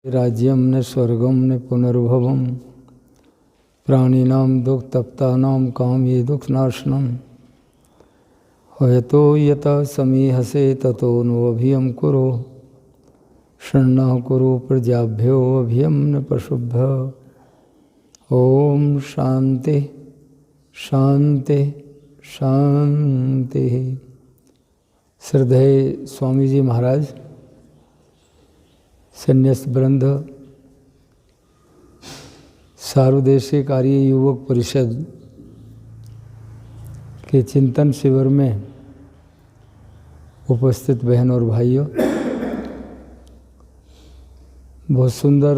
राज्यम न स्वर्गम न पुनर्भवम प्राणिनाम दुख तप्तानाम काम ये दुख नाशनम हयतो यत समीहसे ततो नो अभियम कुरु शरणः कुरु प्रजाभ्यो अभियम न पशुभ्य। ओम शांति शांति शांति। श्रद्धेय स्वामी जी महाराज, संन्यास वृंद, सार्वदेशिक आर्य युवक परिषद के चिंतन शिविर में उपस्थित बहन और भाइयों, बहुत सुंदर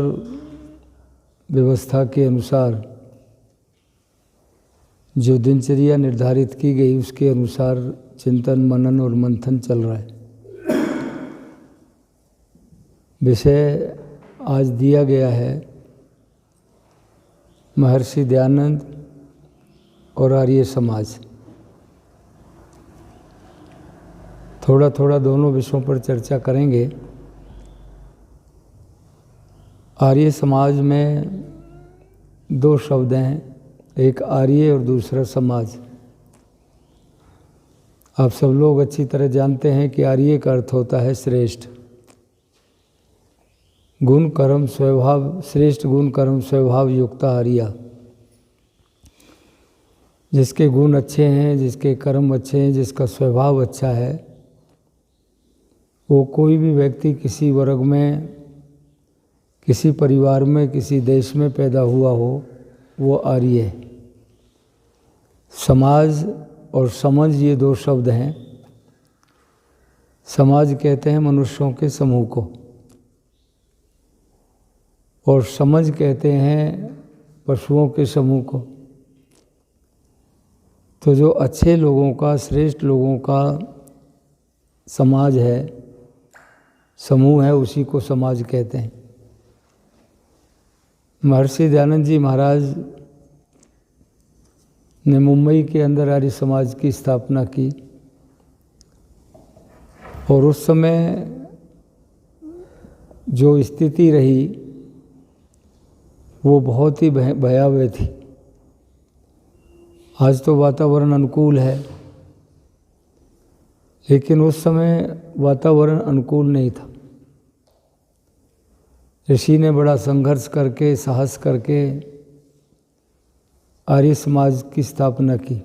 व्यवस्था के अनुसार जो दिनचर्या निर्धारित की गई उसके अनुसार चिंतन मनन और मंथन चल रहा है। विषय आज दिया गया है महर्षि दयानंद और आर्य समाज। थोड़ा थोड़ा दोनों विषयों पर चर्चा करेंगे। आर्य समाज में दो शब्द हैं, एक आर्य और दूसरा समाज। आप सब लोग अच्छी तरह जानते हैं कि आर्य का अर्थ होता है श्रेष्ठ। गुण कर्म स्वभाव, श्रेष्ठ गुण कर्म स्वभाव युक्त आर्य, जिसके गुण अच्छे हैं, जिसके कर्म अच्छे हैं, जिसका स्वभाव अच्छा है, वो कोई भी व्यक्ति किसी वर्ग में, किसी परिवार में, किसी देश में पैदा हुआ हो, वो आर्य है। समाज और समझ ये दो शब्द हैं। समाज कहते हैं मनुष्यों के समूह को, और समझ कहते हैं पशुओं के समूह को। तो जो अच्छे लोगों का, श्रेष्ठ लोगों का समाज है, समूह है, उसी को समाज कहते हैं। महर्षि दयानंद जी महाराज ने मुंबई के अंदर आर्य समाज की स्थापना की, और उस समय जो स्थिति रही वो बहुत ही भयावह थी। आज तो वातावरण अनुकूल है, लेकिन उस समय वातावरण अनुकूल नहीं था। ऋषि ने बड़ा संघर्ष करके, साहस करके आर्य समाज की स्थापना की,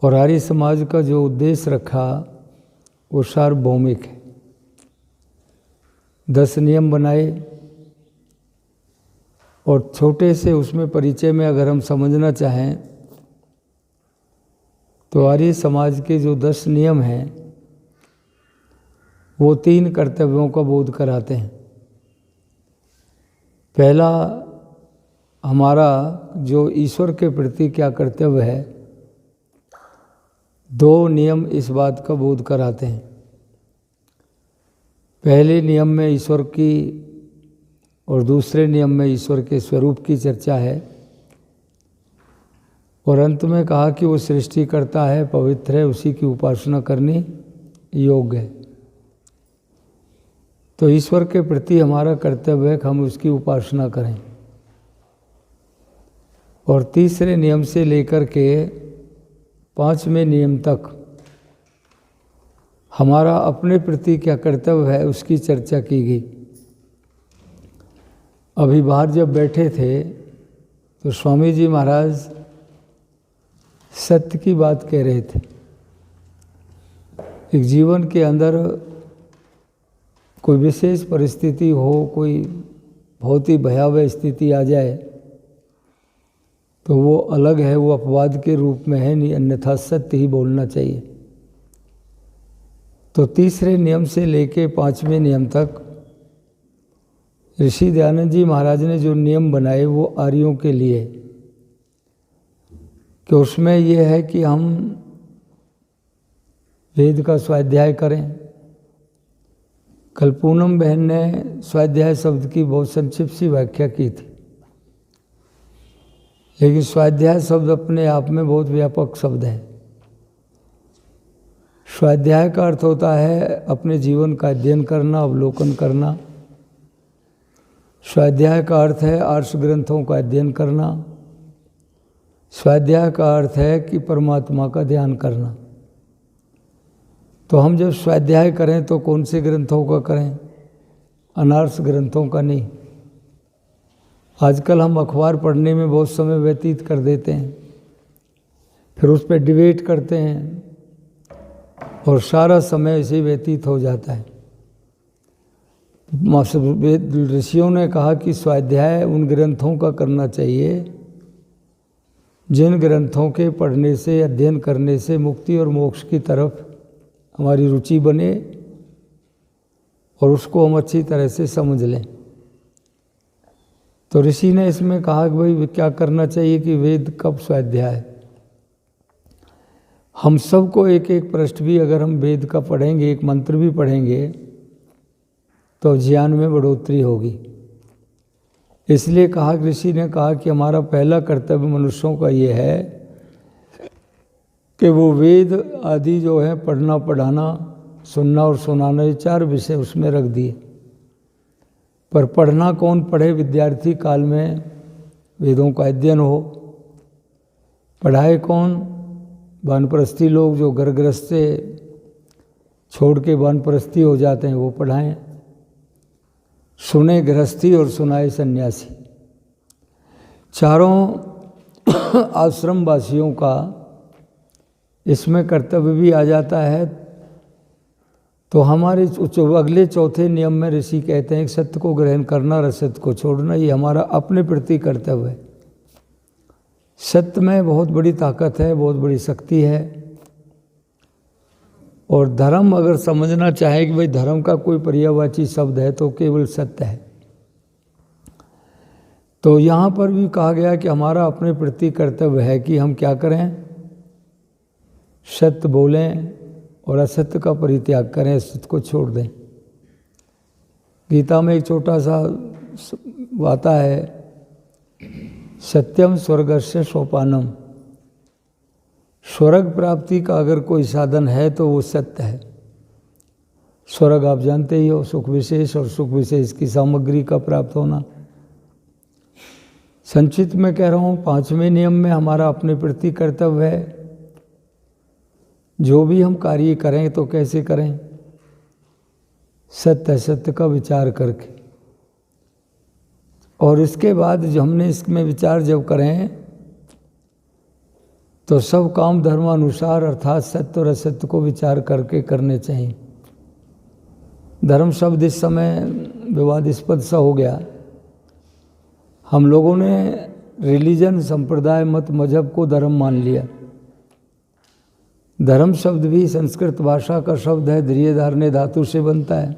और आर्य समाज का जो उद्देश्य रखा वो सार्वभौमिक है। 10 नियम बनाए, और छोटे से उसमें परिचय में अगर हम समझना चाहें तो आर्य समाज के जो 10 नियम हैं वो 3 कर्तव्यों का बोध कराते हैं। पहला, हमारा जो ईश्वर के प्रति क्या कर्तव्य है। 2 नियम इस बात का बोध कराते हैं। पहले नियम में ईश्वर की और दूसरे नियम में ईश्वर के स्वरूप की चर्चा है, और अंत में कहा कि वो सृष्टि करता है, पवित्र है, उसी की उपासना करनी योग्य है। तो ईश्वर के प्रति हमारा कर्तव्य है कि हम उसकी उपासना करें। और तीसरे नियम से लेकर के 5वें नियम तक हमारा अपने प्रति क्या कर्तव्य है उसकी चर्चा की गई। अभी बाहर जब बैठे थे तो स्वामी जी महाराज सत्य की बात कह रहे थे। एक जीवन के अंदर कोई विशेष परिस्थिति हो, कोई बहुत ही भयावह स्थिति आ जाए तो वो अलग है, वो अपवाद के रूप में है, नहीं, अन्यथा सत्य ही बोलना चाहिए। तो तीसरे नियम से लेके 5वें नियम तक ऋषि दयानंद जी महाराज ने जो नियम बनाए वो आर्यों के लिए, कि उसमें यह है कि हम वेद का स्वाध्याय करें। कल पूनम बहन ने स्वाध्याय शब्द की बहुत संक्षिप्त सी व्याख्या की थी, लेकिन स्वाध्याय शब्द अपने आप में बहुत व्यापक शब्द है। स्वाध्याय का अर्थ होता है अपने जीवन का अध्ययन करना, अवलोकन करना, स्वाध्याय का अर्थ है आर्ष ग्रंथों का अध्ययन करना। स्वाध्याय का अर्थ है कि परमात्मा का ध्यान करना। तो हम जब स्वाध्याय करें तो कौन से ग्रंथों का करें? अनार्ष ग्रंथों का नहीं। आजकल हम अखबार पढ़ने में बहुत समय व्यतीत कर देते हैं, फिर उस पर डिबेट करते हैं और सारा समय ऐसे व्यतीत हो जाता है। ऋषियों ने कहा कि स्वाध्याय उन ग्रंथों का करना चाहिए जिन ग्रंथों के पढ़ने से, अध्ययन करने से मुक्ति और मोक्ष की तरफ हमारी रुचि बने और उसको हम अच्छी तरह से समझ लें। तो ऋषि ने इसमें कहा कि भाई क्या करना चाहिए कि वेद कब स्वाध्याय। हम सबको एक एक पृष्ठ भी अगर हम वेद का पढ़ेंगे, एक मंत्र भी पढ़ेंगे, तो ज्ञान में बढ़ोतरी होगी। इसलिए कहा, ऋषि ने कहा कि हमारा पहला कर्तव्य मनुष्यों का ये है कि वो वेद आदि जो है पढ़ना, पढ़ाना, सुनना और सुनाना, ये 4 विषय उसमें रख दिए। पर पढ़ना कौन पढ़े? विद्यार्थी काल में वेदों का अध्ययन हो। पढ़ाए कौन? वानप्रस्थी लोग जो गर्भगृहस्थ से छोड़ के वानप्रस्थी हो जाते हैं, वो पढ़ाएं। सुने गृहस्थी और सुनाए सन्यासी। चारों आश्रम वासियों का इसमें कर्तव्य भी आ जाता है। तो हमारे अगले चौथे नियम में ऋषि कहते हैं कि सत्य को ग्रहण करना, असत्य को छोड़ना, ये हमारा अपने प्रति कर्तव्य है। सत्य में बहुत बड़ी ताकत है, बहुत बड़ी शक्ति है। और धर्म अगर समझना चाहे कि भाई धर्म का कोई पर्यायवाची शब्द है तो केवल सत्य है। तो यहाँ पर भी कहा गया कि हमारा अपने प्रति कर्तव्य है कि हम क्या करें? सत्य बोलें और असत्य का परित्याग करें, असत्य को छोड़ दें। गीता में एक छोटा सा आता है, सत्यम स्वर्गस्य सोपानम। स्वर्ग प्राप्ति का अगर कोई साधन है तो वो सत्य है। स्वर्ग आप जानते ही हो, सुख विशेष और सुख विशेष की सामग्री का प्राप्त होना। संक्षिप्त में कह रहा हूँ, 5वें नियम में हमारा अपने प्रति कर्तव्य है। जो भी हम कार्य करें तो कैसे करें? सत्य असत्य का विचार करके। और इसके बाद जो हमने इसमें विचार जब करें तो सब काम धर्मानुसार अर्थात सत्य और असत्य को विचार करके करने चाहिए। धर्म शब्द इस समय विवादास्पद सा हो गया। हम लोगों ने रिलीजन, संप्रदाय, मत, मजहब को धर्म मान लिया। धर्म शब्द भी संस्कृत भाषा का शब्द है, दृढ़ धारणे धातु से बनता है,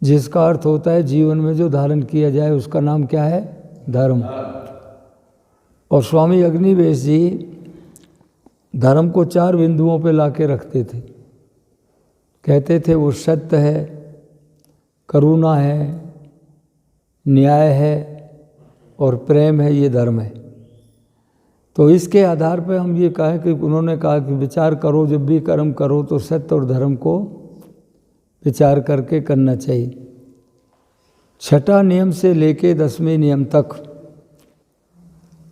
जिसका अर्थ होता है जीवन में जो धारण किया जाए उसका नाम क्या है? धर्म। और स्वामी अग्निवेश जी धर्म को 4 बिंदुओं पे लाके रखते थे। कहते थे वो सत्य है, करुणा है, न्याय है और प्रेम है, ये धर्म है। तो इसके आधार पर हम ये कहें कि उन्होंने कहा कि विचार करो, जब भी कर्म करो तो सत्य और धर्म को विचार करके करना चाहिए। 6ठा नियम से लेके 10वें नियम तक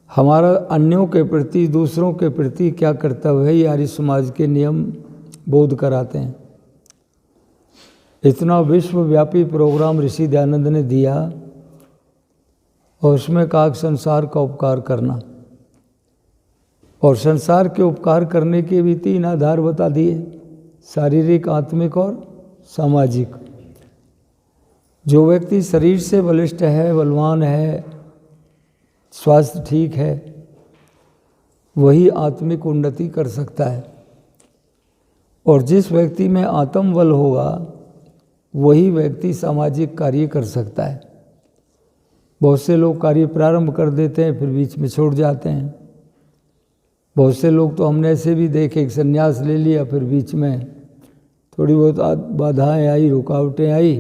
हमारा अन्यों के प्रति, दूसरों के प्रति क्या कर्तव्य है, ये आर्य समाज के नियम बोध कराते हैं। इतना विश्वव्यापी प्रोग्राम ऋषि दयानंद ने दिया और उसमें कहा संसार का उपकार करना। और संसार के उपकार करने के भी 3 आधार बता दिए, शारीरिक, आत्मिक और सामाजिक। जो व्यक्ति शरीर से बलिष्ठ है, बलवान है, स्वास्थ्य ठीक है, वही आत्मिक उन्नति कर सकता है। और जिस व्यक्ति में आत्मबल होगा वही व्यक्ति सामाजिक कार्य कर सकता है। बहुत से लोग कार्य प्रारंभ कर देते हैं फिर बीच में छोड़ जाते हैं। बहुत से लोग तो हमने ऐसे भी देखे, एक संन्यास ले लिया, फिर बीच में थोड़ी बहुत बाधाएं आई, रुकावटें आई,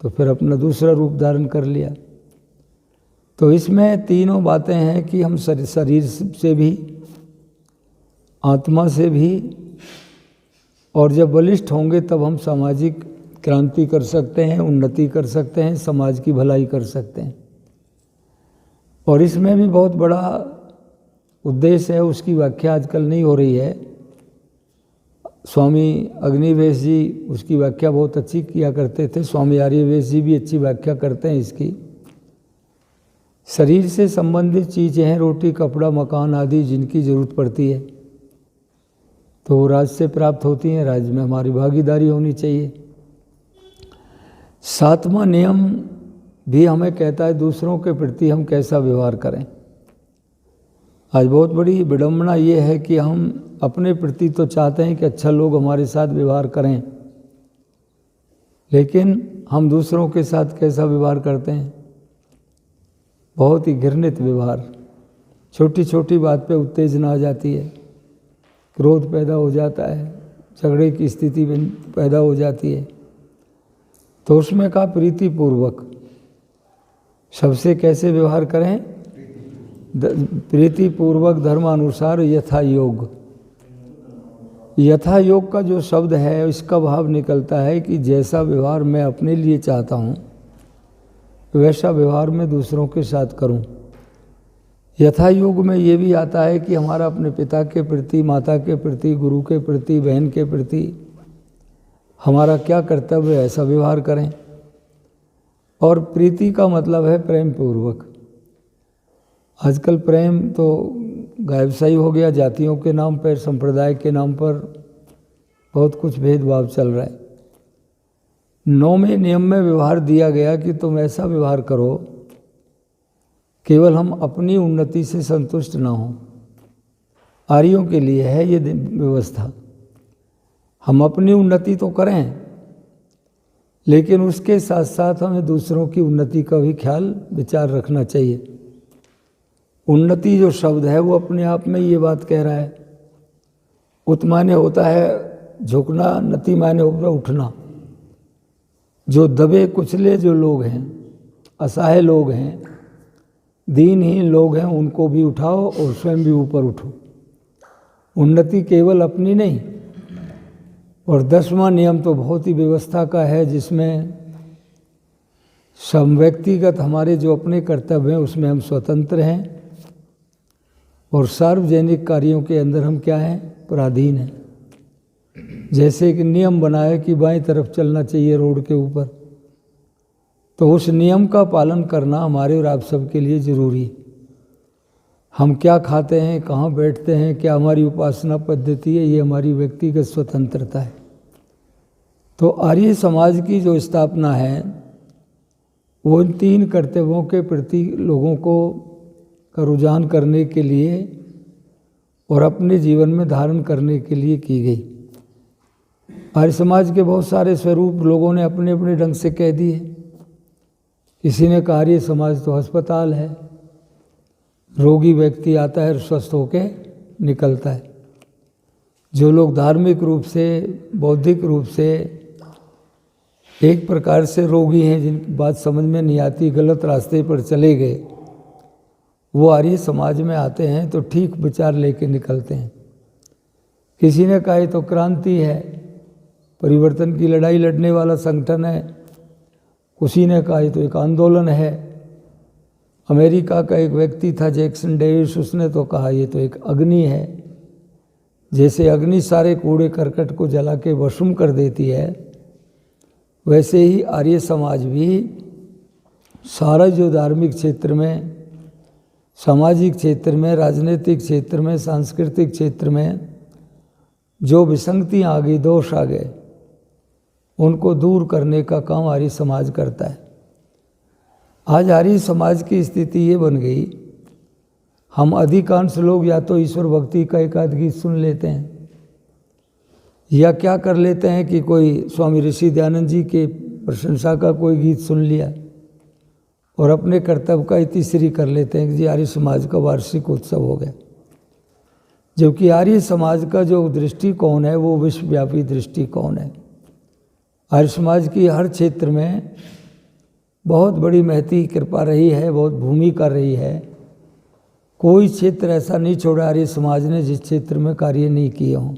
तो फिर अपना दूसरा रूप धारण कर लिया। तो इसमें तीनों बातें हैं कि हम शरीर से भी, आत्मा से भी, और जब बलिष्ठ होंगे तब हम सामाजिक क्रांति कर सकते हैं, उन्नति कर सकते हैं, समाज की भलाई कर सकते हैं। और इसमें भी बहुत बड़ा उद्देश्य है, उसकी व्याख्या आजकल नहीं हो रही है। स्वामी अग्निवेश जी उसकी व्याख्या बहुत अच्छी किया करते थे, स्वामी आर्यवेश जी भी अच्छी व्याख्या करते हैं इसकी। शरीर से संबंधित चीज़ें हैं, रोटी कपड़ा मकान आदि जिनकी ज़रूरत पड़ती है तो वो राज से प्राप्त होती हैं, राज में हमारी भागीदारी होनी चाहिए। सातवां नियम भी हमें कहता है दूसरों के प्रति हम कैसा व्यवहार करें। आज बहुत बड़ी विडंबना ये है कि हम अपने प्रति तो चाहते हैं कि अच्छा लोग हमारे साथ व्यवहार करें, लेकिन हम दूसरों के साथ कैसा व्यवहार करते हैं, बहुत ही घृणित व्यवहार। छोटी छोटी बात पे उत्तेजना आ जाती है, क्रोध पैदा हो जाता है, झगड़े की स्थिति पैदा हो जाती है। तो उसमें कहा प्रीतिपूर्वक सबसे कैसे व्यवहार करें, प्रीतिपूर्वक धर्मानुसार यथा योग। यथा योग का जो शब्द है इसका भाव निकलता है कि जैसा व्यवहार मैं अपने लिए चाहता हूँ वैसा व्यवहार मैं दूसरों के साथ करूं। यथा योग में ये भी आता है कि हमारा अपने पिता के प्रति, माता के प्रति, गुरु के प्रति, बहन के प्रति हमारा क्या कर्तव्य है, ऐसा व्यवहार करें। और प्रीति का मतलब है प्रेम पूर्वक। आजकल प्रेम तो गायब सा ही हो गया, जातियों के नाम पर, संप्रदाय के नाम पर बहुत कुछ भेदभाव चल रहा है। 9वें नियम में व्यवहार दिया गया कि तुम ऐसा व्यवहार करो केवल हम अपनी उन्नति से संतुष्ट ना हों। आर्यों के लिए है ये व्यवस्था। हम अपनी उन्नति तो करें, लेकिन उसके साथ साथ हमें दूसरों की उन्नति का भी ख्याल विचार रखना चाहिए। उन्नति जो शब्द है वो अपने आप में ये बात कह रहा है। उत माने होता है झुकना, नति माने होता उठना। जो दबे कुचले जो लोग हैं, असहाय लोग हैं, दीनहीन लोग हैं, उनको भी उठाओ और स्वयं भी ऊपर उठो। उन्नति केवल अपनी नहीं। और 10वां नियम तो बहुत ही व्यवस्था का है, जिसमें सब व्यक्तिगत हमारे जो अपने कर्तव्य हैं उसमें हम स्वतंत्र हैं और सार्वजनिक कार्यों के अंदर हम क्या हैं, पराधीन हैं। जैसे कि नियम बनाया कि बाईं तरफ चलना चाहिए रोड के ऊपर, तो उस नियम का पालन करना हमारे और आप सबके लिए ज़रूरी है। हम क्या खाते हैं, कहाँ बैठते हैं, क्या हमारी उपासना पद्धति है, ये हमारी व्यक्तिगत स्वतंत्रता है। तो आर्य समाज की जो स्थापना है वो इन 3 कर्तव्यों के प्रति लोगों को का रुझान करने के लिए और अपने जीवन में धारण करने के लिए की गई। आर्य समाज के बहुत सारे स्वरूप लोगों ने अपने अपने ढंग से कह दिए। किसी ने कहा आर्य समाज तो अस्पताल है, रोगी व्यक्ति आता है और स्वस्थ होके निकलता है। जो लोग धार्मिक रूप से, बौद्धिक रूप से एक प्रकार से रोगी हैं, जिनकी बात समझ में नहीं आती, गलत रास्ते पर चले गए, वो आर्य समाज में आते हैं तो ठीक विचार लेके निकलते हैं। किसी ने कहा तो क्रांति है, परिवर्तन की लड़ाई लड़ने वाला संगठन है। किसी ने कहा तो एक आंदोलन है। अमेरिका का एक व्यक्ति था जैक्सन डेविस, उसने तो कहा ये तो एक अग्नि है। जैसे अग्नि सारे कूड़े करकट को जला के भस्म कर देती है, वैसे ही आर्य समाज भी सारा जो धार्मिक क्षेत्र में, सामाजिक क्षेत्र में, राजनीतिक क्षेत्र में, सांस्कृतिक क्षेत्र में जो विसंगतियाँ आ गई, दोष आ गए, उनको दूर करने का काम आर्य समाज करता है। आज आर्य समाज की स्थिति ये बन गई, हम अधिकांश लोग या तो ईश्वर भक्ति का एक आध गीत सुन लेते हैं, या क्या कर लेते हैं कि कोई स्वामी ऋषि दयानंद जी के प्रशंसा का कोई गीत सुन लिया और अपने कर्तव्य का इतिश्री कर लेते हैं कि जी आर्य समाज का वार्षिक उत्सव हो गया। जबकि आर्य समाज का जो दृष्टिकोण है वो विश्वव्यापी दृष्टिकोण है। आर्य समाज की हर क्षेत्र में बहुत बड़ी महती कृपा रही है, बहुत भूमिका रही है। कोई क्षेत्र ऐसा नहीं छोड़ा आर्य समाज ने जिस क्षेत्र में कार्य नहीं किए हों।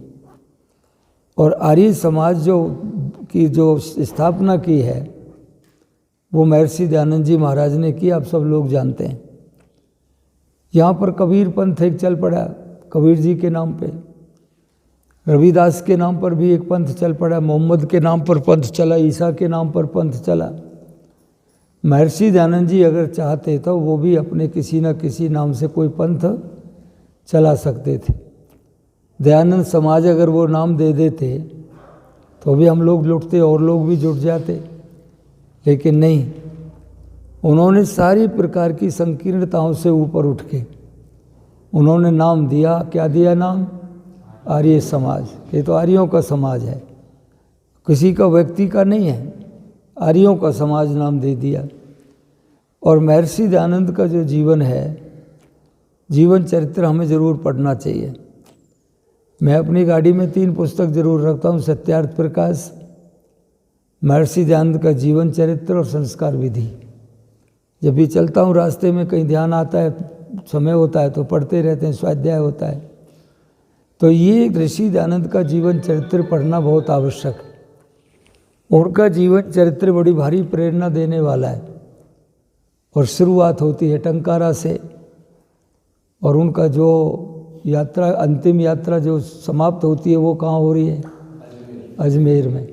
और आर्य समाज जो की जो स्थापना की है वो महर्षि दयानंद जी महाराज ने की, आप सब लोग जानते हैं। यहाँ पर कबीर पंथ एक चल पड़ा, कबीर जी के नाम पे। रविदास के नाम पर भी एक पंथ चल पड़ा, मोहम्मद के नाम पर पंथ चला, ईसा के नाम पर पंथ चला। महर्षि दयानंद जी अगर चाहते तो वो भी अपने किसी न किसी नाम से कोई पंथ चला सकते थे। दयानंद समाज अगर वो नाम दे देते तो भी हम लोग लुटते और लोग भी जुट जाते, लेकिन नहीं, उन्होंने सारी प्रकार की संकीर्णताओं से ऊपर उठ के उन्होंने नाम दिया। क्या दिया नाम? आर्य समाज। ये तो आर्यों का समाज है, किसी का व्यक्ति का नहीं है, आर्यों का समाज नाम दे दिया। और महर्षि दयानंद का जो जीवन है, जीवन चरित्र हमें ज़रूर पढ़ना चाहिए। मैं अपनी गाड़ी में 3 पुस्तक जरूर रखता हूँ, सत्यार्थ प्रकाश, महर्षि दयानंद का जीवन चरित्र और संस्कार विधि। जब भी चलता हूँ रास्ते में कहीं ध्यान आता है, समय होता है तो पढ़ते रहते हैं, स्वाध्याय होता है। तो ये ऋषि दयानंद का जीवन चरित्र पढ़ना बहुत आवश्यक है। उनका जीवन चरित्र बड़ी भारी प्रेरणा देने वाला है। और शुरुआत होती है टंकारा से, और उनका जो यात्रा, अंतिम यात्रा जो समाप्त होती है वो कहाँ हो रही है? अजमेर में।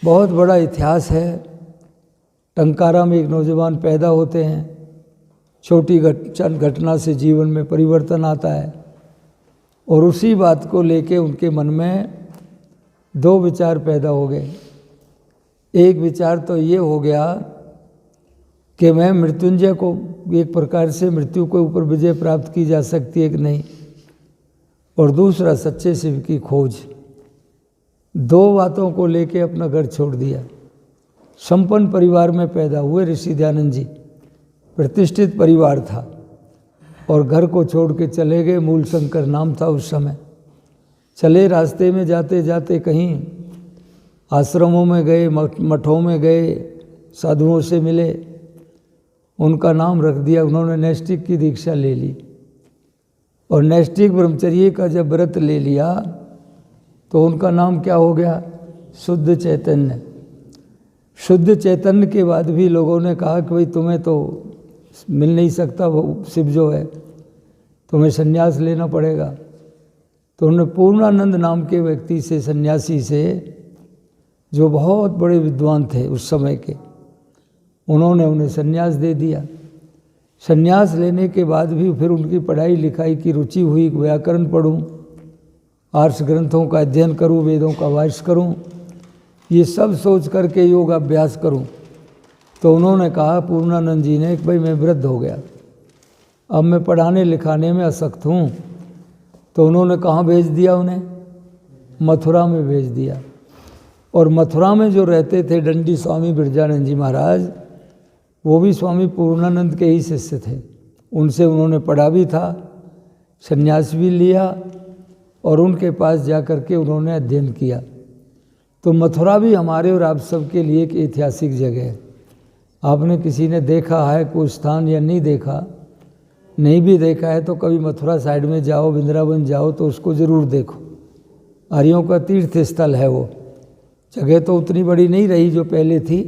बहुत बड़ा इतिहास है। टंकारा में एक नौजवान पैदा होते हैं, छोटी घटना से जीवन में परिवर्तन आता है, और उसी बात को लेके उनके मन में 2 विचार पैदा हो गए। एक विचार तो ये हो गया कि मैं मृत्युंजय को, एक प्रकार से मृत्यु के ऊपर विजय प्राप्त की जा सकती है कि नहीं, और दूसरा सच्चे शिव की खोज। 2 बातों को लेके अपना घर छोड़ दिया। संपन्न परिवार में पैदा हुए ऋषि दयानंद जी, प्रतिष्ठित परिवार था, और घर को छोड़ के चले गए। मूल शंकर नाम था उस समय। चले, रास्ते में जाते जाते कहीं आश्रमों में गए, मठों में गए, साधुओं से मिले, उनका नाम रख दिया। उन्होंने नैष्ठिक की दीक्षा ले ली, और नैष्ठिक ब्रह्मचर्य का जब व्रत ले लिया तो उनका नाम क्या हो गया? शुद्ध चैतन्य। शुद्ध चैतन्य के बाद भी लोगों ने कहा कि भाई तुम्हें तो मिल नहीं सकता वो शिव जो है, तुम्हें सन्यास लेना पड़ेगा। तो उन्होंने पूर्णानंद नाम के व्यक्ति से, सन्यासी से, जो बहुत बड़े विद्वान थे उस समय के, उन्होंने उन्हें सन्यास दे दिया। सन्यास लेने के बाद भी फिर उनकी पढ़ाई लिखाई की रुचि हुई, व्याकरण पढ़ूं, आर्ष ग्रंथों का अध्ययन करूं, वेदों का वाइस करूं, ये सब सोच करके योग अभ्यास करूं। तो उन्होंने कहा, पूर्णानंद जी ने, कि भाई मैं वृद्ध हो गया, अब मैं पढ़ाने लिखाने में असक्त हूँ। तो उन्होंने कहाँ भेज दिया? उन्हें मथुरा में भेज दिया। और मथुरा में जो रहते थे दंडी स्वामी बिरजानंद जी महाराज, वो भी स्वामी पूर्णानंद के ही शिष्य थे। उनसे उन्होंने पढ़ा भी था, संन्यास भी लिया, और उनके पास जा कर के उन्होंने अध्ययन किया। तो मथुरा भी हमारे और आप सबके लिए एक ऐतिहासिक जगह है। आपने किसी ने देखा है कोई स्थान या नहीं देखा? नहीं भी देखा है तो कभी मथुरा साइड में जाओ, वृंदावन जाओ तो उसको ज़रूर देखो। आर्यों का तीर्थ स्थल है वो। जगह तो उतनी बड़ी नहीं रही जो पहले थी,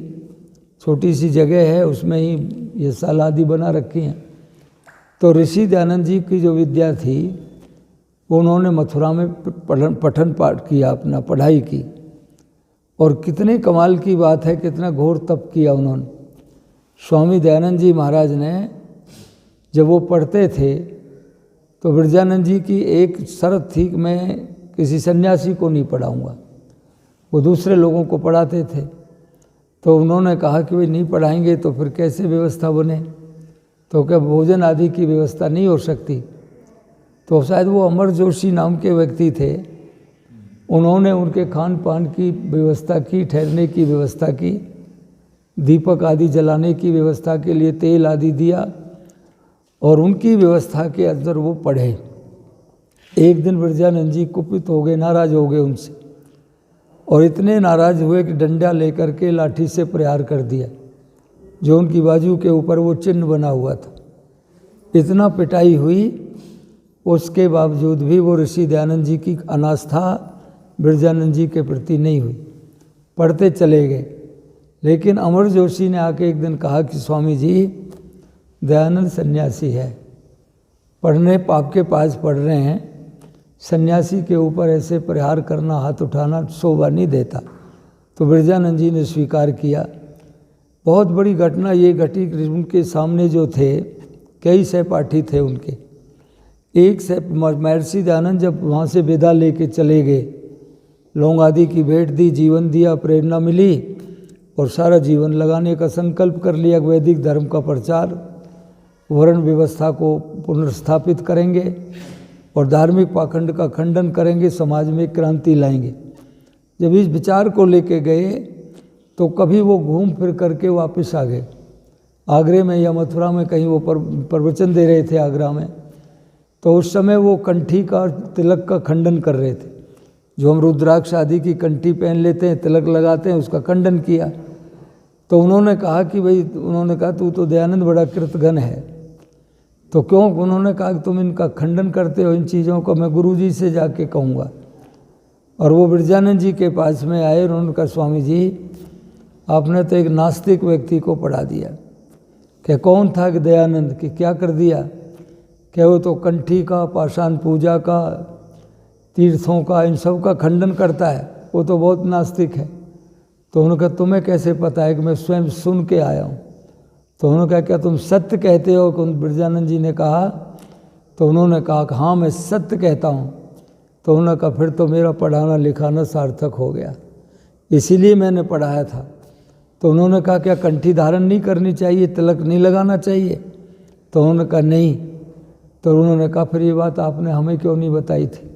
छोटी सी जगह है, उसमें ही ये साल आदि बना रखी हैं। तो ऋषि दयानंद जी की जो विद्या थी, उन्होंने मथुरा में पठन पाठ किया, अपना पढ़ाई की। और कितने कमाल की बात है, कितना घोर तप किया उन्होंने। स्वामी दयानंद जी महाराज ने जब वो पढ़ते थे तो बिरजानंद जी की एक शर्त थी कि मैं किसी सन्यासी को नहीं पढ़ाऊँगा, वो दूसरे लोगों को पढ़ाते थे। तो उन्होंने कहा कि भाई नहीं पढ़ाएंगे तो फिर कैसे व्यवस्था बने? तो क्या भोजन आदि की व्यवस्था नहीं हो सकती? तो शायद वो अमर जोशी नाम के व्यक्ति थे, उन्होंने उनके खान पान की व्यवस्था की, ठहरने की व्यवस्था की, दीपक आदि जलाने की व्यवस्था के लिए तेल आदि दिया, और उनकी व्यवस्था के अंदर वो पढ़े। एक दिन बिरजानंद जी कुपित हो गए, नाराज हो गए उनसे, और इतने नाराज हुए कि डंडा लेकर के लाठी से प्रहार कर दिया, जो उनकी बाजू के ऊपर वो चिन्ह बना हुआ था। इतना पिटाई हुई, उसके बावजूद भी वो ऋषि दयानंद जी की अनास्था बिरजानंद जी के प्रति नहीं हुई। पढ़ते चले गए। लेकिन अमर जोशी ने आके एक दिन कहा कि स्वामी जी दयानंद सन्यासी है, पढ़ने आपके पास पढ़ रहे हैं, सन्यासी के ऊपर ऐसे प्रहार करना, हाथ उठाना शोभा नहीं देता। तो बिरजानंद जी ने स्वीकार किया। बहुत बड़ी घटना ये घटी कि उनके सामने जो थे कई सहपाठी थे उनके। एक महर्षि दयानंद जब वहाँ से विदा लेके चले गए, लौंग आदि की भेंट दी, जीवन दिया, प्रेरणा मिली और सारा जीवन लगाने का संकल्प कर लिया। वैदिक धर्म का प्रचार, वर्ण व्यवस्था को पुनर्स्थापित करेंगे और धार्मिक पाखंड का खंडन करेंगे, समाज में क्रांति लाएंगे। जब इस विचार को लेके गए तो कभी वो घूम फिर करके वापस आ गए। आगरे में या मथुरा में कहीं वो प्रवचन दे रहे थे आगरा में, तो उस समय वो कंठी का तिलक का खंडन कर रहे थे। जो हम रुद्राक्ष आदि की कंठी पहन लेते हैं, तिलक लगाते हैं, उसका खंडन किया। तो उन्होंने कहा कि भाई, उन्होंने कहा तू तो दयानंद बड़ा कृतघ्न है, तो क्यों? उन्होंने कहा कि तुम इनका खंडन करते हो, इन चीज़ों को मैं गुरुजी से जाके कहूँगा। और वो बिरजानंद जी के पास में आए और उन्होंने कहा स्वामी जी आपने तो एक नास्तिक व्यक्ति को पढ़ा दिया। क्या कौन था कि दयानंद, कि क्या कर दिया? क्या वो तो कंठी का, पाषाण पूजा का, तीर्थों का, इन सब का खंडन करता है, वो तो बहुत नास्तिक है। तो उन्होंने कहा तुम्हें कैसे पता है? कि मैं स्वयं सुन के आया हूँ। तो उन्होंने कहा क्या तुम सत्य कहते हो? कि बिरजानंद जी ने कहा, तो उन्होंने कहा कि हाँ मैं सत्य कहता हूँ। तो उन्होंने कहा फिर तो मेरा पढ़ाना लिखाना सार्थक हो गया, इसीलिए मैंने पढ़ाया था। तो उन्होंने कहा क्या कंठी धारण नहीं करनी चाहिए, तिलक नहीं लगाना चाहिए? तो उन्होंने कहा नहीं। तो उन्होंने कहा फिर ये बात आपने हमें क्यों नहीं बताई थी?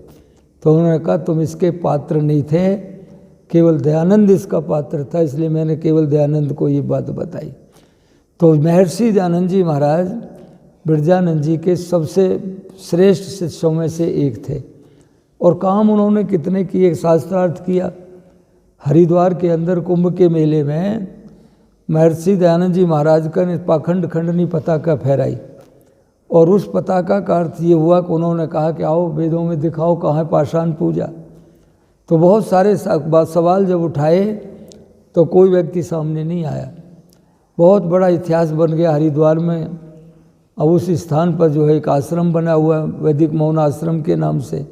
तो उन्होंने कहा तुम इसके पात्र नहीं थे, केवल दयानंद इसका पात्र था, इसलिए मैंने केवल दयानंद को ये बात बताई। तो महर्षि दयानंद जी महाराज बिरजानंद जी के सबसे श्रेष्ठ शिष्यों में से एक थे। और काम उन्होंने कितने किए, शास्त्रार्थ किया। हरिद्वार के अंदर कुंभ के मेले में महर्षि दयानंद जी महाराज का ने पाखंड खंडनी पताका फहराई, और उस पताका का अर्थ ये हुआ कि उन्होंने कहा कि आओ वेदों में दिखाओ कहाँ है पाषाण पूजा। तो बहुत सारे सवाल जब उठाए तो कोई व्यक्ति सामने नहीं आया। बहुत बड़ा इतिहास बन गया हरिद्वार में। अब उस स्थान पर जो है एक आश्रम बना हुआ है वैदिक मौन आश्रम के नाम से।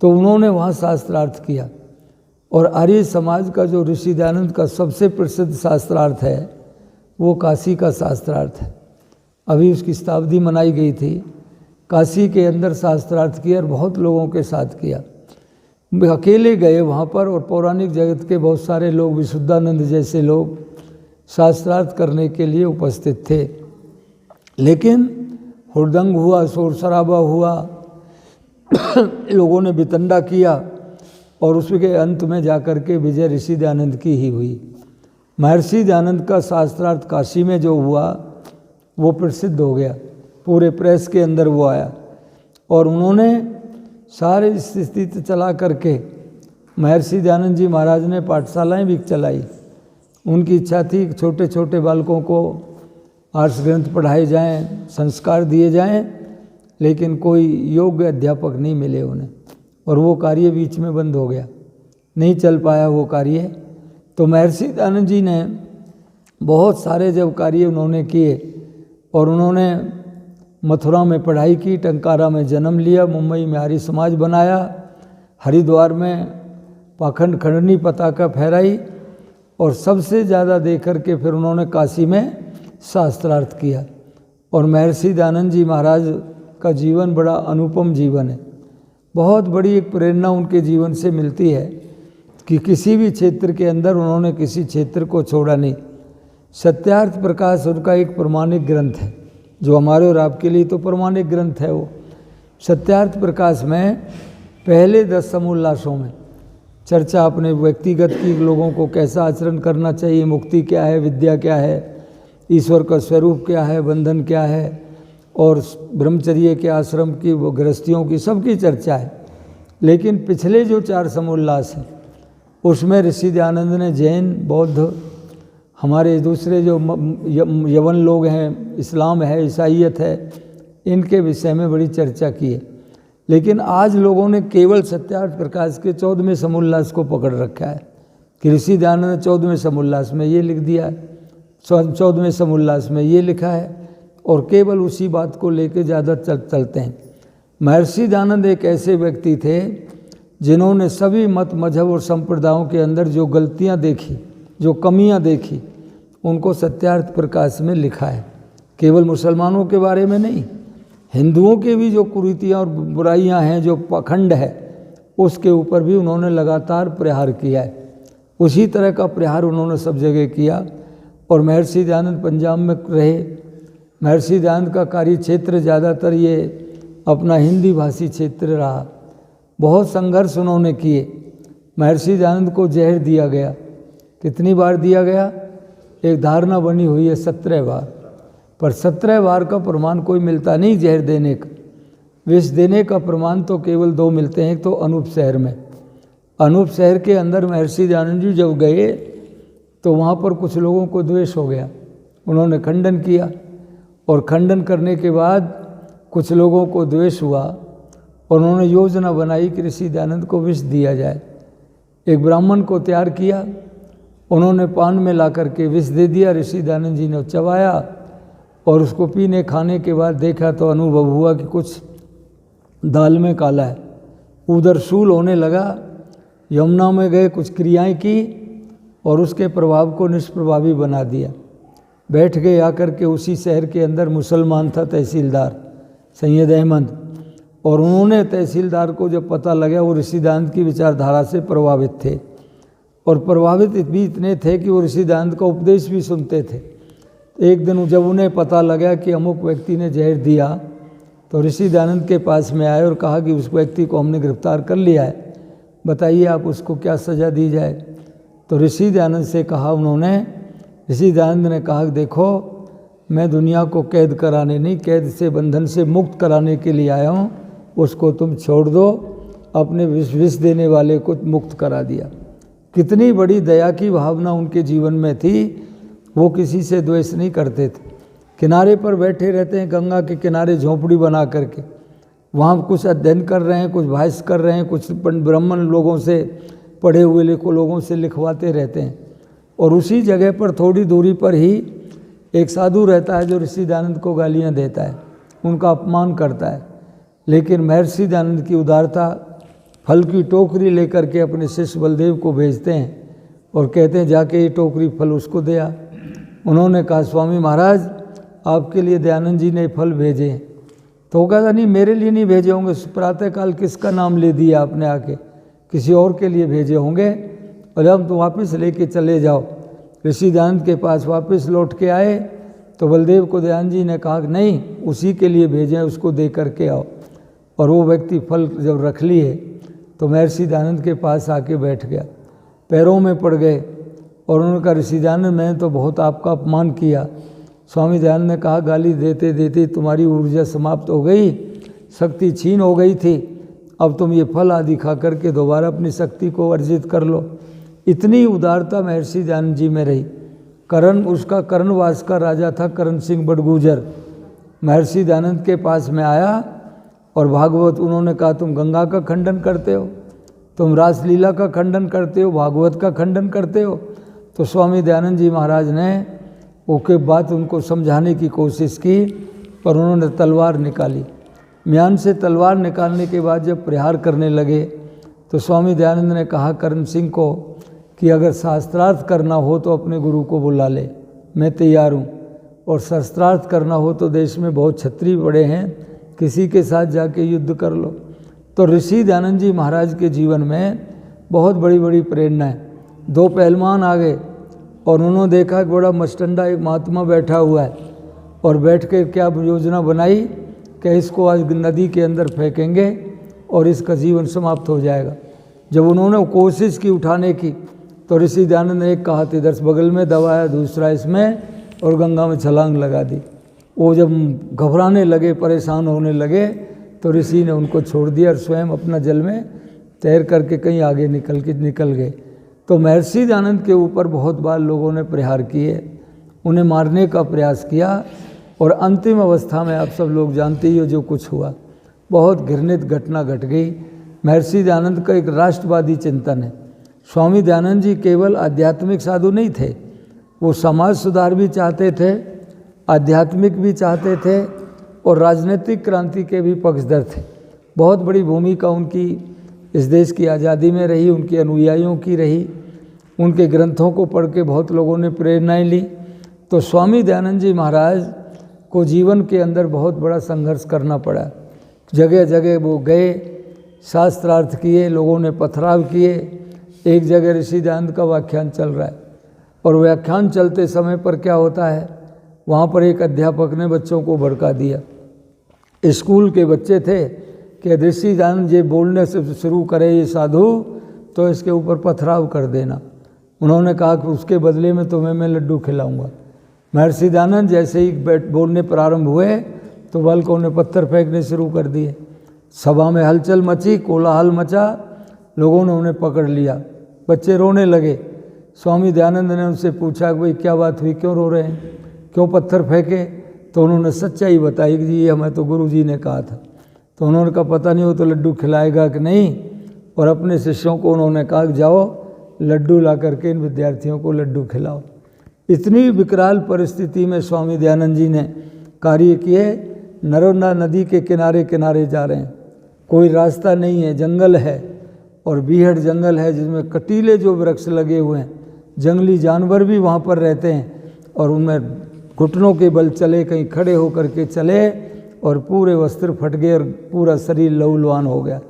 तो उन्होंने वहाँ शास्त्रार्थ किया। और आर्य समाज का जो ऋषि दयानंद का सबसे प्रसिद्ध शास्त्रार्थ है वो काशी का शास्त्रार्थ है। अभी उसकी शताब्दी मनाई गई थी। काशी के अंदर शास्त्रार्थ किया और बहुत लोगों के साथ किया। अकेले गए वहाँ पर, और पौराणिक जगत के बहुत सारे लोग, विशुद्धानंद जैसे लोग शास्त्रार्थ करने के लिए उपस्थित थे। लेकिन हुड़दंग हुआ, शोर शराबा हुआ, लोगों ने वितंडा किया, और उसके अंत में जाकर के विजय ऋषि दयानंद की ही हुई। महर्षि दयानंद का शास्त्रार्थ काशी में जो हुआ वो प्रसिद्ध हो गया, पूरे प्रेस के अंदर वो आया। और उन्होंने सारे स्थिति चला करके महर्षि दयानंद जी महाराज ने पाठशालाएं भी चलाई। उनकी इच्छा थी कि छोटे छोटे बालकों को आर्ष ग्रंथ पढ़ाए जाएं, संस्कार दिए जाएं, लेकिन कोई योग्य अध्यापक नहीं मिले उन्हें, और वो कार्य बीच में बंद हो गया, नहीं चल पाया वो कार्य। तो महर्षि दयानंद जी ने बहुत सारे जब कार्य उन्होंने किए, और उन्होंने मथुरा में पढ़ाई की, टंकारा में जन्म लिया, मुंबई में आर्य समाज बनाया, हरिद्वार में पाखंड खंडनी पताका फहराई, और सबसे ज़्यादा देख करके फिर उन्होंने काशी में शास्त्रार्थ किया। और महर्षि दयानंद जी महाराज का जीवन बड़ा अनुपम जीवन है। बहुत बड़ी एक प्रेरणा उनके जीवन से मिलती है कि किसी भी क्षेत्र के अंदर उन्होंने किसी क्षेत्र को छोड़ा नहीं। सत्यार्थ प्रकाश उनका एक प्रमाणिक ग्रंथ है, जो हमारे और आपके लिए तो प्रमाणिक ग्रंथ है। वो सत्यार्थ प्रकाश में पहले 10 समोल्लासों में चर्चा अपने व्यक्तिगत की, लोगों को कैसा आचरण करना चाहिए, मुक्ति क्या है, विद्या क्या है, ईश्वर का स्वरूप क्या है, बंधन क्या है, और ब्रह्मचर्य के आश्रम की, वो गृहस्थियों की, सबकी चर्चा है। लेकिन पिछले जो 4 समोल्लास हैं उसमें ऋषि दयानंद ने जैन, बौद्ध, हमारे दूसरे जो यवन लोग हैं, इस्लाम है, ईसाईयत है, इनके विषय में बड़ी चर्चा की है। लेकिन आज लोगों ने केवल सत्यार्थ प्रकाश के 14वें समोल्लास को पकड़ रखा है कि ऋषि दयानंद ने 14वें समोल्लास में ये लिख दिया है, 14वें समोल्लास में ये लिखा है, और केवल उसी बात को लेके ज़्यादा चलते हैं। महर्षि दयानंद एक ऐसे व्यक्ति थे जिन्होंने सभी मत मजहब और संप्रदायों के अंदर जो गलतियां देखी, जो कमियां देखी, उनको सत्यार्थ प्रकाश में लिखा है। केवल मुसलमानों के बारे में नहीं, हिंदुओं के भी जो कुरीतियाँ और बुराइयां हैं, जो पाखंड है, उसके ऊपर भी उन्होंने लगातार प्रहार किया है। उसी तरह का प्रहार उन्होंने सब जगह किया। और महर्षि दयानंद पंजाब में रहे। महर्षि दयानंद का कार्य क्षेत्र ज़्यादातर ये अपना हिंदी भाषी क्षेत्र रहा। बहुत संघर्ष उन्होंने किए। महर्षि दयानंद को जहर दिया गया। कितनी बार दिया गया? एक धारणा बनी हुई है 17 बार, पर 17 बार का प्रमाण कोई मिलता नहीं जहर देने का। विष देने का प्रमाण तो केवल 2 मिलते हैं। तो अनूप शहर में, अनूप शहर के अंदर महर्षि दयानंद जी जब गए तो वहाँ पर कुछ लोगों को द्वेष हो गया। उन्होंने खंडन किया, और खंडन करने के बाद कुछ लोगों को द्वेष हुआ और उन्होंने योजना बनाई कि ऋषि दयानंद को विष दिया जाए। एक ब्राह्मण को तैयार किया, उन्होंने पान में ला करके विष दे दिया। ऋषि दयानंद जी ने चबाया और उसको पीने खाने के बाद देखा तो अनुभव हुआ कि कुछ दाल में काला है। उधर शूल होने लगा। यमुना में गए, कुछ क्रियाएं की और उसके प्रभाव को निष्प्रभावी बना दिया। बैठ गए आकर के। उसी शहर के अंदर मुसलमान था तहसीलदार सैयद अहमद, और उन्होंने तहसीलदार को जब पता लगा, वो ऋषि दयानंद की विचारधारा से प्रभावित थे, और प्रभावित भी इतने थे कि वो ऋषि दयानंद का उपदेश भी सुनते थे। एक दिन जब उन्हें पता लगा कि अमुक व्यक्ति ने जहर दिया, तो ऋषि दयानंद के पास में आए और कहा कि उस व्यक्ति को हमने गिरफ्तार कर लिया है, बताइए आप उसको क्या सज़ा दी जाए। तो ऋषि दयानंद से कहा उन्होंने, ऋषि दयानंद ने कहा देखो, मैं दुनिया को कैद कराने नहीं, कैद से बंधन से मुक्त कराने के लिए आया हूँ, उसको तुम छोड़ दो। अपने विष देने वाले को मुक्त करा दिया। कितनी बड़ी दया की भावना उनके जीवन में थी। वो किसी से द्वेष नहीं करते थे। किनारे पर बैठे रहते हैं, गंगा के किनारे झोंपड़ी बना करके, वहाँ कुछ अध्ययन कर रहे हैं, कुछ भाष्य कर रहे हैं, कुछ ब्राह्मण लोगों से, पढ़े हुए लोगों से लिखवाते रहते हैं। और उसी जगह पर थोड़ी दूरी पर ही एक साधु रहता है जो ऋषि दयानंद को गालियाँ देता है, उनका अपमान करता है। लेकिन महर्षि दयानंद की उदारता, फल की टोकरी लेकर के अपने शिष्य बलदेव को भेजते हैं और कहते हैं जाके ये टोकरी फल उसको दे आ। उन्होंने कहा स्वामी महाराज आपके लिए दयानंद जी ने फल भेजे। तो वो कहता नहीं, मेरे लिए नहीं भेजे होंगे, प्रातःकाल किसका नाम ले दिया आपने आके, किसी और के लिए भेजे होंगे, और अब तो वापस लेके चले जाओ। ऋषि दयानंद के पास वापस लौट के आए तो बलदेव को दयानंद जी ने कहा नहीं, उसी के लिए भेजे, उसको दे करके आओ। और वो व्यक्ति फल जब रख लिए तो महर्षि दयानंद के पास आके बैठ गया, पैरों में पड़ गए और उन्होंने कहा ऋषि दयानंद मैंने तो बहुत आपका अपमान किया। स्वामी दयानंद ने कहा गाली देते देते तुम्हारी ऊर्जा समाप्त हो गई, शक्ति छीन हो गई थी, अब तुम ये फल आदि खा करके दोबारा अपनी शक्ति को अर्जित कर लो। इतनी उदारता महर्षि दयानंद जी में रही। उसका कर्णवास का राजा था करण सिंह बड़गुजर, महर्षि दयानंद के पास में आया और भागवत, उन्होंने कहा तुम गंगा का खंडन करते हो, तुम रासलीला का खंडन करते हो, भागवत का खंडन करते हो। तो स्वामी दयानंद जी महाराज ने ओके बात उनको समझाने की कोशिश की, पर उन्होंने तलवार निकाली। म्यान से तलवार निकालने के बाद जब प्रहार करने लगे तो स्वामी दयानंद ने कहा करण सिंह को कि अगर शास्त्रार्थ करना हो तो अपने गुरु को बुला ले, मैं तैयार हूँ, और शस्त्रार्थ करना हो तो देश में बहुत क्षत्रिय बड़े हैं, किसी के साथ जाके युद्ध कर लो। तो ऋषि दयानंद जी महाराज के जीवन में बहुत बड़ी बड़ी प्रेरणा है। 2 पहलवान आ गए और उन्होंने देखा कि बड़ा मस्टंडा एक महात्मा बैठा हुआ है, और बैठ के क्या योजना बनाई कि इसको आज नदी के अंदर फेंकेंगे और इसका जीवन समाप्त हो जाएगा। जब उन्होंने कोशिश की उठाने की तो ऋषि दयानंद ने एक हाथ इधर बगल में दबाया, दूसरा इसमें, और गंगा में छलांग लगा दी। वो जब घबराने लगे, परेशान होने लगे, तो ऋषि ने उनको छोड़ दिया और स्वयं अपना जल में तैर करके कहीं आगे निकल गए। तो महर्षि दयानंद के ऊपर बहुत बार लोगों ने प्रहार किए, उन्हें मारने का प्रयास किया, और अंतिम अवस्था में आप सब लोग जानते ही हो जो कुछ हुआ। बहुत घृणित घटना घट गई। महर्षि दयानंद का एक राष्ट्रवादी चिंतन है, स्वामी दयानंद जी केवल आध्यात्मिक साधु नहीं थे, वो समाज सुधार भी चाहते थे, आध्यात्मिक भी चाहते थे और राजनीतिक क्रांति के भी पक्षधर थे। बहुत बड़ी भूमिका उनकी इस देश की आज़ादी में रही, उनके अनुयायियों की रही। उनके ग्रंथों को पढ़ के बहुत लोगों ने प्रेरणाएं ली। तो स्वामी दयानंद जी महाराज को जीवन के अंदर बहुत बड़ा संघर्ष करना पड़ा। जगह जगह वो गए, शास्त्रार्थ किए, लोगों ने पथराव किए। एक जगह ऋषि दयानंद का व्याख्यान चल रहा है और व्याख्यान चलते समय पर क्या होता है, वहाँ पर एक अध्यापक ने बच्चों को भड़का दिया। स्कूल के बच्चे थे कि ऋषि दयानंद जी बोलने से शुरू करे ये साधु तो इसके ऊपर पथराव कर देना। उन्होंने कहा कि उसके बदले में तुम्हें मैं लड्डू खिलाऊंगा। महर्षि दयानंद जैसे ही बोलने प्रारंभ हुए तो बालकों ने पत्थर फेंकने शुरू कर दिए। सभा में हलचल मची, कोलाहल मचा, लोगों ने उन्हें पकड़ लिया, बच्चे रोने लगे। स्वामी दयानंद ने उनसे पूछा कि भाई क्या बात हुई, क्यों रो रहे हैं, क्यों पत्थर फेंके? तो उन्होंने सच्चाई बताई कि जी ये हमें तो गुरु जी ने कहा था। तो उन्होंने कहा पता नहीं वो तो लड्डू खिलाएगा कि नहीं, और अपने शिष्यों को उन्होंने कहा कि जाओ लड्डू ला करके इन विद्यार्थियों को लड्डू खिलाओ। इतनी विकराल परिस्थिति में स्वामी दयानंद जी ने कार्य किए। नर्मदा नदी के किनारे किनारे जा रहे हैं, कोई रास्ता नहीं है, जंगल है और बीहड़ जंगल है जिसमें कटीले जो वृक्ष लगे हुए हैं, जंगली जानवर भी वहाँ पर रहते हैं और उनमें घुटनों के बल चले, कहीं खड़े होकर के चले और पूरे वस्त्र फट गए और पूरा शरीर लहूलुहान हो गया।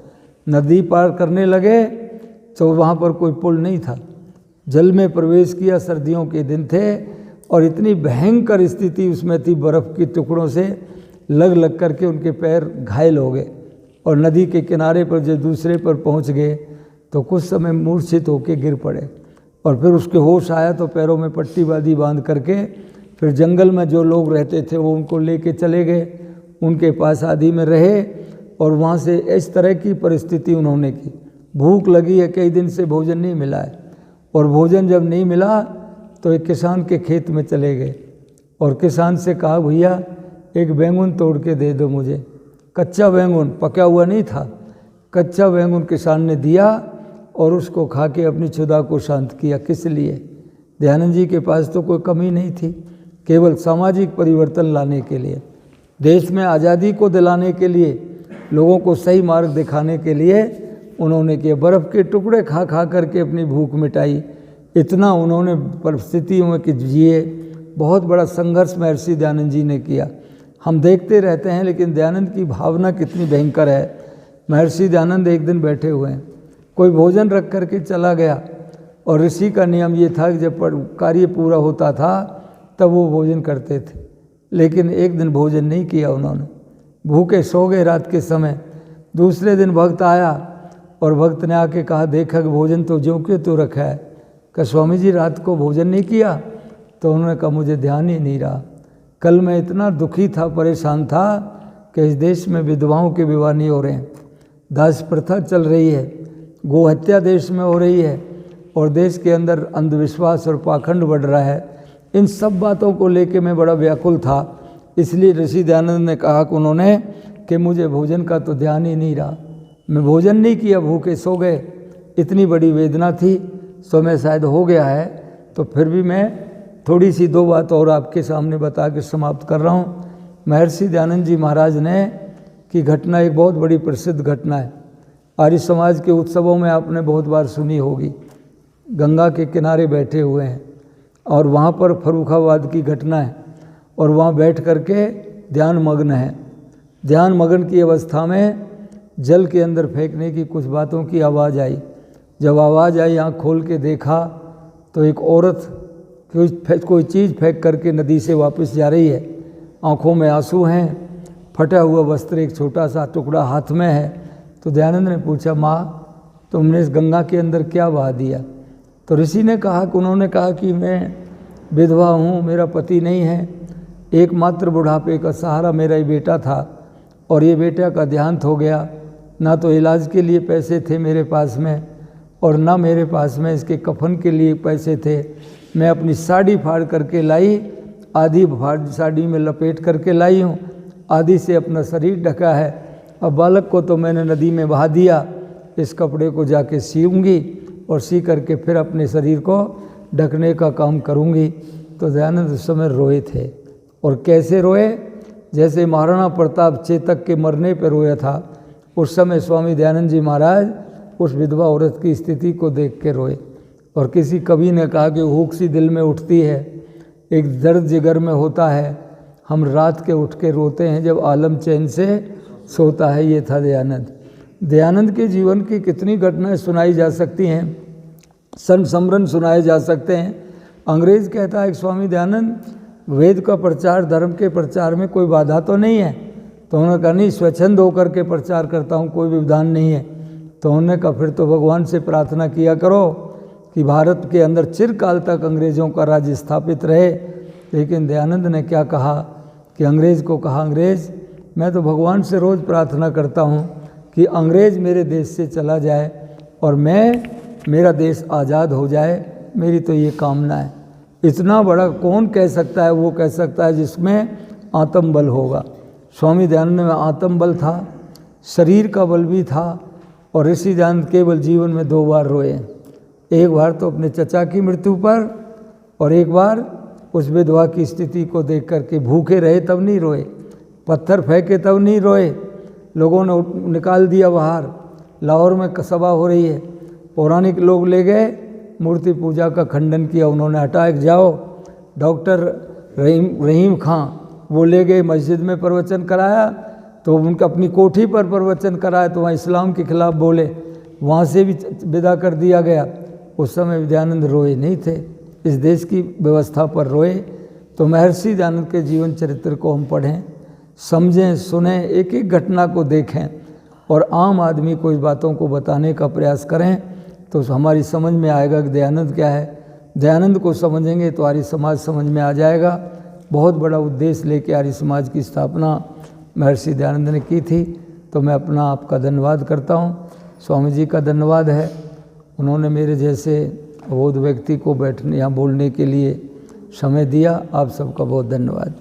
नदी पार करने लगे तो वहाँ पर कोई पुल नहीं था, जल में प्रवेश किया, सर्दियों के दिन थे और इतनी भयंकर स्थिति उसमें थी, बर्फ़ के टुकड़ों से लग लग करके उनके पैर घायल हो गए। और नदी के किनारे पर जब दूसरे पर पहुँच गए तो कुछ समय मूर्छित होकर गिर पड़े और फिर उसके होश आया तो पैरों में पट्टी बांधी बांध करके फिर जंगल में जो लोग रहते थे वो उनको लेके चले गए, उनके पास आदि में रहे और वहाँ से इस तरह की परिस्थिति उन्होंने की। भूख लगी है, कई दिन से भोजन नहीं मिला है और भोजन जब नहीं मिला तो एक किसान के खेत में चले गए और किसान से कहा भैया एक बैंगन तोड़ के दे दो मुझे। कच्चा बैंगन, पका हुआ नहीं था, कच्चा बैंगन किसान ने दिया और उसको खा के अपनी क्षुधा को शांत किया। किस लिए? दयानंद जी के पास तो कोई कमी नहीं थी, केवल सामाजिक परिवर्तन लाने के लिए, देश में आज़ादी को दिलाने के लिए, लोगों को सही मार्ग दिखाने के लिए उन्होंने किया। बर्फ़ के टुकड़े खा खा करके अपनी भूख मिटाई। इतना उन्होंने परिस्थितियों में कि जिए। बहुत बड़ा संघर्ष महर्षि दयानंद जी ने किया। हम देखते रहते हैं लेकिन दयानंद की भावना कितनी भयंकर है। महर्षि दयानंद एक दिन बैठे हुए हैं, कोई भोजन रख करके चला गया और ऋषि का नियम ये था कि जब कार्य पूरा होता था तब वो भोजन करते थे, लेकिन एक दिन भोजन नहीं किया उन्होंने, भूखे सो गए रात के समय। दूसरे दिन भक्त आया और भक्त ने आके कहा देखा कि भोजन तो ज्यों क्यों तो रखा है। कहा स्वामी जी रात को भोजन नहीं किया? तो उन्होंने कहा मुझे ध्यान ही नहीं रहा, कल मैं इतना दुखी था, परेशान था कि इस देश में विधवाओं के विवाह नहीं हो रहे हैं, दास प्रथा चल रही है, गो हत्या देश में हो रही है और देश के अंदर अंधविश्वास और पाखंड बढ़ रहा है। इन सब बातों को लेके मैं बड़ा व्याकुल था। इसलिए ऋषि दयानंद ने कहा कि उन्होंने कि मुझे भोजन का तो ध्यान ही नहीं रहा, मैं भोजन नहीं किया, भूखे सो गए। इतनी बड़ी वेदना थी, समय शायद हो गया है, तो फिर भी मैं थोड़ी सी दो बात और आपके सामने बता के समाप्त कर रहा हूँ। महर्षि दयानंद जी महाराज ने की घटना एक बहुत बड़ी प्रसिद्ध घटना है, आर्य समाज के उत्सवों में आपने बहुत बार सुनी होगी। गंगा के किनारे बैठे हुए हैं और वहाँ पर फर्रुखाबाद की घटना है और वहाँ बैठ करके ध्यान मग्न है। ध्यान मग्न की अवस्था में जल के अंदर फेंकने की कुछ बातों की आवाज़ आई। जब आवाज़ आई, आँख खोल के देखा तो एक औरत कोई चीज़ फेंक करके नदी से वापस जा रही है। आँखों में आंसू हैं, फटा हुआ वस्त्र, एक छोटा सा टुकड़ा हाथ में है। तो दयानंद ने पूछा माँ तुमने इस गंगा के अंदर क्या बहा दिया? तो ऋषि ने कहा कि उन्होंने कहा कि मैं विधवा हूँ, मेरा पति नहीं है, एकमात्र बुढ़ापे का सहारा मेरा ही बेटा था और ये बेटा का देहांत हो गया। ना तो इलाज के लिए पैसे थे मेरे पास में और ना मेरे पास में इसके कफन के लिए पैसे थे। मैं अपनी साड़ी फाड़ करके लाई, आधी फाड़ साड़ी में लपेट करके लाई हूँ, आधी से अपना शरीर ढका है। अब बालक को तो मैंने नदी में बहा दिया, इस कपड़े को जाके सीऊँगी, और सी करके फिर अपने शरीर को ढकने का काम करूँगी। तो दयानंद उस समय रोए थे। और कैसे रोए? जैसे महाराणा प्रताप चेतक के मरने पर रोया था, उस समय स्वामी दयानंद जी महाराज उस विधवा औरत की स्थिति को देख के रोए। और किसी कवि ने कहा कि हुक सी दिल में उठती है, एक दर्द जिगर में होता है, हम रात के उठ के रोते हैं जब आलम चैन से सोता है। ये था दयानंद। दयानंद के जीवन की कितनी घटनाएं सुनाई जा सकती हैं, संस्मरण सुनाए जा सकते हैं। अंग्रेज कहता है कि स्वामी दयानंद, वेद का प्रचार, धर्म के प्रचार में कोई बाधा तो नहीं है? तो उन्होंने कहा नहीं, स्वच्छंद होकर के प्रचार करता हूँ, कोई विधान नहीं है। तो उन्होंने कहा फिर तो भगवान से प्रार्थना किया करो कि भारत के अंदर चिरकाल तक अंग्रेज़ों का राज स्थापित रहे। लेकिन दयानंद ने क्या कहा कि अंग्रेज़ को कहा, अंग्रेज़ मैं तो भगवान से रोज़ प्रार्थना करता हूँ कि अंग्रेज़ मेरे देश से चला जाए और मेरा देश आज़ाद हो जाए, मेरी तो ये कामना है। इतना बड़ा कौन कह सकता है? वो कह सकता है जिसमें आत्मबल होगा। स्वामी दयानंद में आत्मबल था, शरीर का बल भी था। और ऋषि दयानंद केवल जीवन में 2 बार रोए। एक बार तो अपने चचा की मृत्यु पर, और एक बार उस विधवा की स्थिति को देख करके। भूखे रहे तब नहीं रोए, पत्थर फेंके तब नहीं रोए, लोगों ने निकाल दिया बाहर। लाहौर में सभा हो रही है, पौराणिक लोग ले गए, मूर्ति पूजा का खंडन किया, उन्होंने हटाया कि जाओ। डॉक्टर रहीम खां वो ले गए, मस्जिद में प्रवचन कराया, तो उनका अपनी कोठी पर प्रवचन कराया, तो वहाँ इस्लाम के खिलाफ बोले, वहाँ से भी विदा कर दिया गया। उस समय दयानंद रोए नहीं थे, इस देश की व्यवस्था पर रोए। तो महर्षि दयानंद के जीवन चरित्र को हम पढ़ें, समझें, सुनें, एक एक घटना को देखें और आम आदमी को इस बातों को बताने का प्रयास करें, तो हमारी समझ में आएगा कि दयानंद क्या है। दयानंद को समझेंगे तो आर्य समाज समझ में आ जाएगा। बहुत बड़ा उद्देश्य लेके आर्य समाज की स्थापना महर्षि दयानंद ने की थी। तो मैं अपना आपका धन्यवाद करता हूँ, स्वामी जी का धन्यवाद है, उन्होंने मेरे जैसे अबोध व्यक्ति को बैठने या बोलने के लिए समय दिया। आप सबका बहुत धन्यवाद।